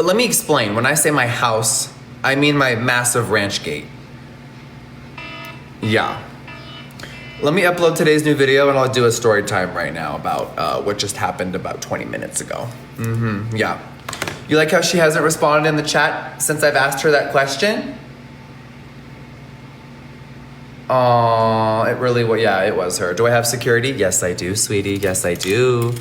But let me explain. When I say my house, I mean my massive ranch gate. Yeah. Let me upload today's new video and I'll do a story time right now about what just happened about 20 minutes ago. Yeah. You like how she hasn't responded in the chat since I've asked her that question? Oh, it really was, yeah, it was her. Do I have security? Yes, I do, sweetie. Yes, I do.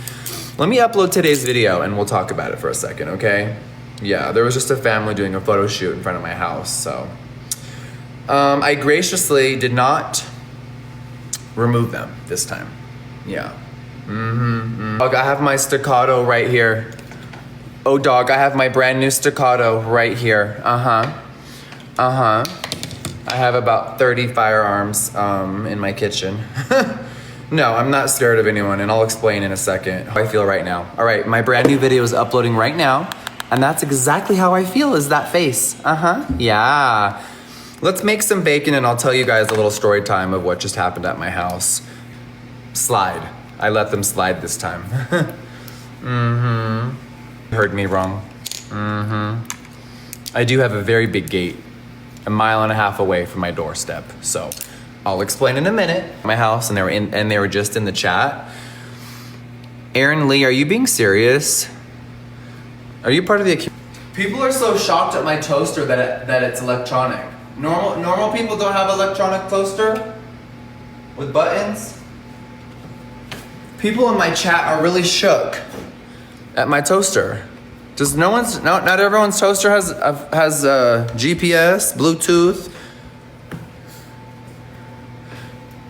Let me upload today's video and we'll talk about it for a second, okay? Yeah, there was just a family doing a photo shoot in front of my house, so. I graciously did not remove them this time. Yeah. Dog, I have my staccato right here. Oh, dog, I have my brand new staccato right here. I have about 30 firearms in my kitchen. No, I'm not scared of anyone, and I'll explain in a second how I feel right now. All right, my brand new video is uploading right now, and that's exactly how I feel, is that face. Yeah. Let's make some bacon, and I'll tell you guys a little story time of what just happened at my house. Slide. I let them slide this time. Heard me wrong. I do have a very big gate, 1.5 miles away from my doorstep. So I'll explain in a minute. My house, and they were just in the chat. Aaron Lee, are you being serious? Are you part of the? People are so shocked at my toaster that it's electronic. Normal people don't have electronic toaster with buttons. People in my chat are really shook at my toaster. Not everyone's toaster has GPS, Bluetooth.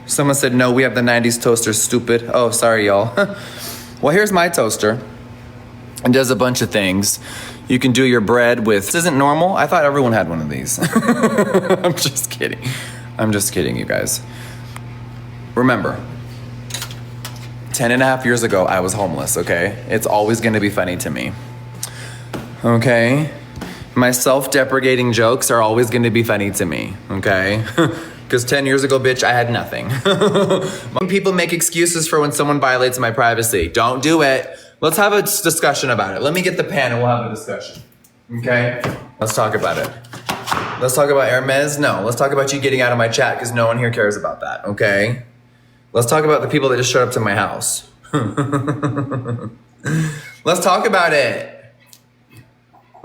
Someone said, no, we have the 90s toaster, stupid. Oh, sorry, y'all. Well, here's my toaster. It does a bunch of things. You can do your bread with, this isn't normal. I thought everyone had one of these. I'm just kidding. I'm just kidding, you guys. Remember, 10.5 years ago, I was homeless, okay? It's always gonna be funny to me. Okay? My self-deprecating jokes are always gonna be funny to me, okay? Because 10 years ago, bitch, I had nothing. People make excuses for when someone violates my privacy. Don't do it. Let's have a discussion about it. Let me get the pen and we'll have a discussion, okay? Let's talk about it. Let's talk about Hermes? No, let's talk about you getting out of my chat because no one here cares about that, okay? Let's talk about the people that just showed up to my house. Let's talk about it.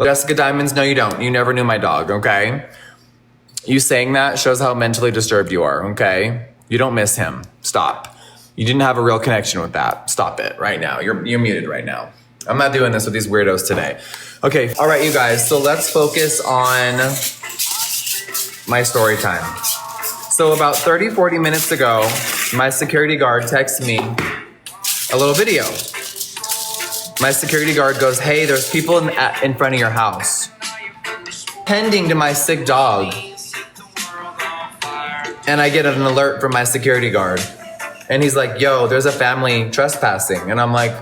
Jessica Diamonds, no you don't. You never knew my dog, okay? You saying that shows how mentally disturbed you are, okay? You don't miss him. Stop. You didn't have a real connection with that. Stop it right now. You're muted right now. I'm not doing this with these weirdos today. Okay, all right, you guys. So let's focus on my story time. So about 30, 40 minutes ago, my security guard texted me a little video. My security guard goes, hey, there's people in front of your house. Tending to my sick dog. And I get an alert from my security guard. And he's like, yo, there's a family trespassing. And I'm like,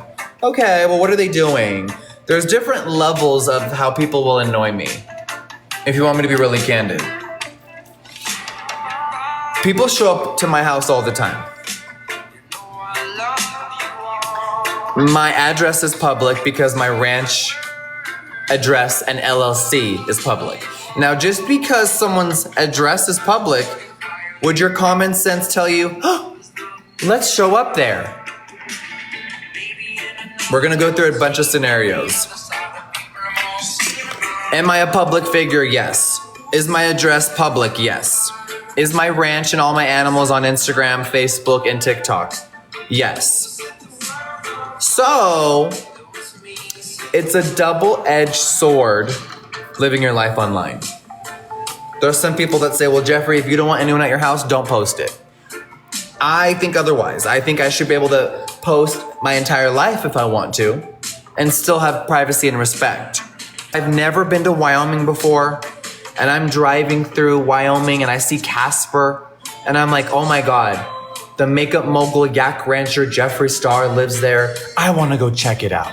okay, well, what are they doing? There's different levels of how people will annoy me. If you want me to be really candid. People show up to my house all the time. My address is public because my ranch address and LLC is public. Now, just because someone's address is public, would your common sense tell you, oh, let's show up there? We're gonna go through a bunch of scenarios. Am I a public figure? Yes. Is my address public? Yes. Is my ranch and all my animals on Instagram, Facebook, and TikTok? Yes. So, it's a double-edged sword living your life online. There's some people that say, well, Jeffrey, if you don't want anyone at your house, don't post it. I think otherwise. I think I should be able to post my entire life if I want to and still have privacy and respect. I've never been to Wyoming before, and I'm driving through Wyoming and I see Casper and I'm like, oh my God, the makeup mogul yak rancher Jeffree Star lives there. I want to go check it out.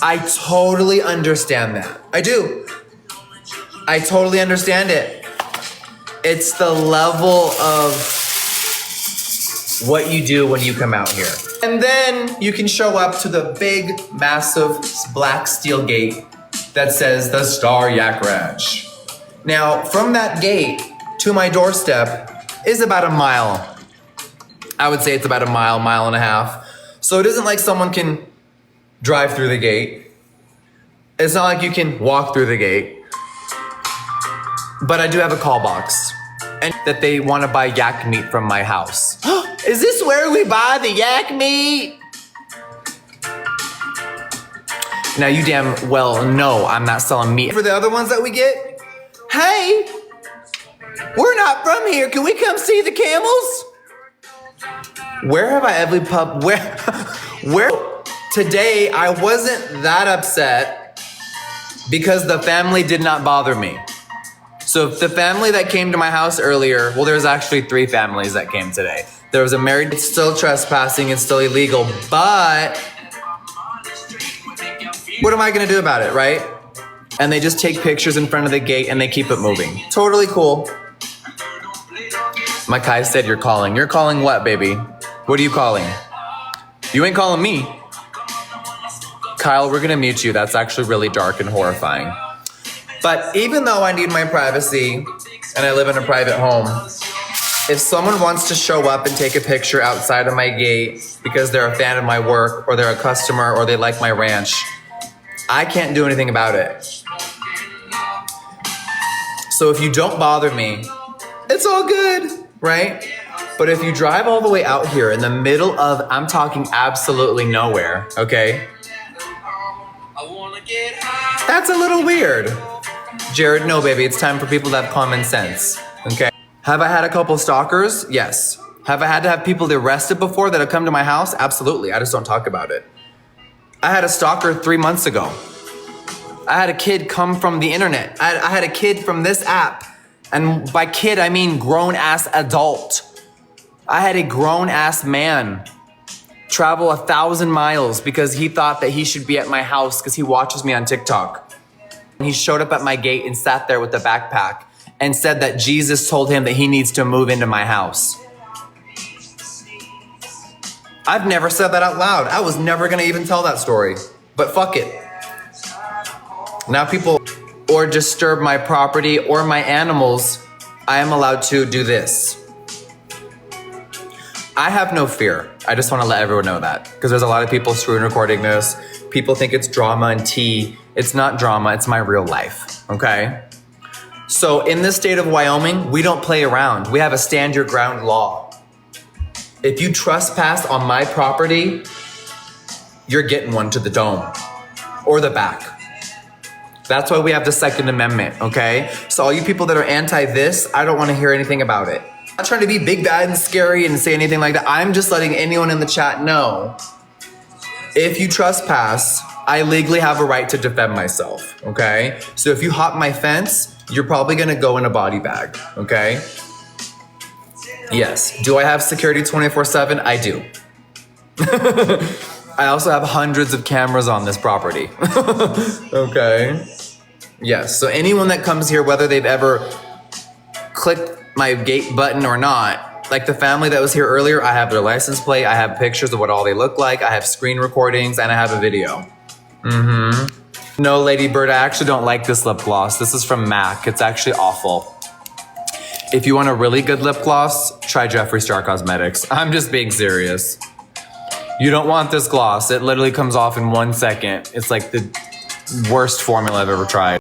I totally understand that. I do. I totally understand it. It's the level of what you do when you come out here. And then you can show up to the big, massive black steel gate that says the Star Yak Ranch. Now, from that gate to my doorstep is about a mile. I would say it's about a mile, mile and a half. So it isn't like someone can drive through the gate. It's not like you can walk through the gate. But I do have a call box. And that they want to buy yak meat from my house. Is this where we buy the yak meat? Now you damn well know I'm not selling meat. For the other ones that we get, hey, we're not from here. Can we come see the camels? Where have I ever where? Today I wasn't that upset because the family did not bother me. So if the family that came to my house earlier, well, there's actually 3 families that came today. There was a married, it's still trespassing, it's still illegal, but what am I gonna do about it, right? And they just take pictures in front of the gate and they keep it moving. Totally cool. My Kai said you're calling. You're calling what, baby? What are you calling? You ain't calling me. Kyle, we're gonna mute you. That's actually really dark and horrifying. But even though I need my privacy and I live in a private home, if someone wants to show up and take a picture outside of my gate because they're a fan of my work or they're a customer or they like my ranch, I can't do anything about it. So if you don't bother me, it's all good, right? But if you drive all the way out here in the middle of, I'm talking absolutely nowhere, okay? That's a little weird. Jared, no, baby, it's time for people to have common sense, okay? Have I had a couple stalkers? Yes. Have I had to have people arrested before that have come to my house? Absolutely, I just don't talk about it. I had a stalker 3 months ago. I had a kid come from the internet. I had a kid from this app. And by kid, I mean grown-ass adult. I had a grown-ass man travel 1,000 miles because he thought that he should be at my house because he watches me on TikTok. He showed up at my gate and sat there with a backpack and said that Jesus told him that he needs to move into my house. I've never said that out loud. I was never gonna even tell that story, but fuck it. Now people or disturb my property or my animals, I am allowed to do this. I have no fear. I just wanna let everyone know that because there's a lot of people screen recording this. People think it's drama and tea. It's not drama, it's my real life, okay? So in this state of Wyoming, we don't play around. We have a stand your ground law. If you trespass on my property, you're getting one to the dome or the back. That's why we have the Second Amendment, okay? So all you people that are anti this, I don't wanna hear anything about it. I'm not trying to be big, bad, and scary and say anything like that. I'm just letting anyone in the chat know, if you trespass, I legally have a right to defend myself, okay? So if you hop my fence, you're probably gonna go in a body bag, okay? Yes, do I have security 24/7? I do. I also have hundreds of cameras on this property, okay? Yes, so anyone that comes here, whether they've ever clicked my gate button or not, like the family that was here earlier, I have their license plate, I have pictures of what all they look like, I have screen recordings, and I have a video. No, Lady Bird, I actually don't like this lip gloss. This is from MAC. It's actually awful. If you want a really good lip gloss, try Jeffree Star Cosmetics. I'm just being serious. You don't want this gloss. It literally comes off in 1 second. It's like the worst formula I've ever tried.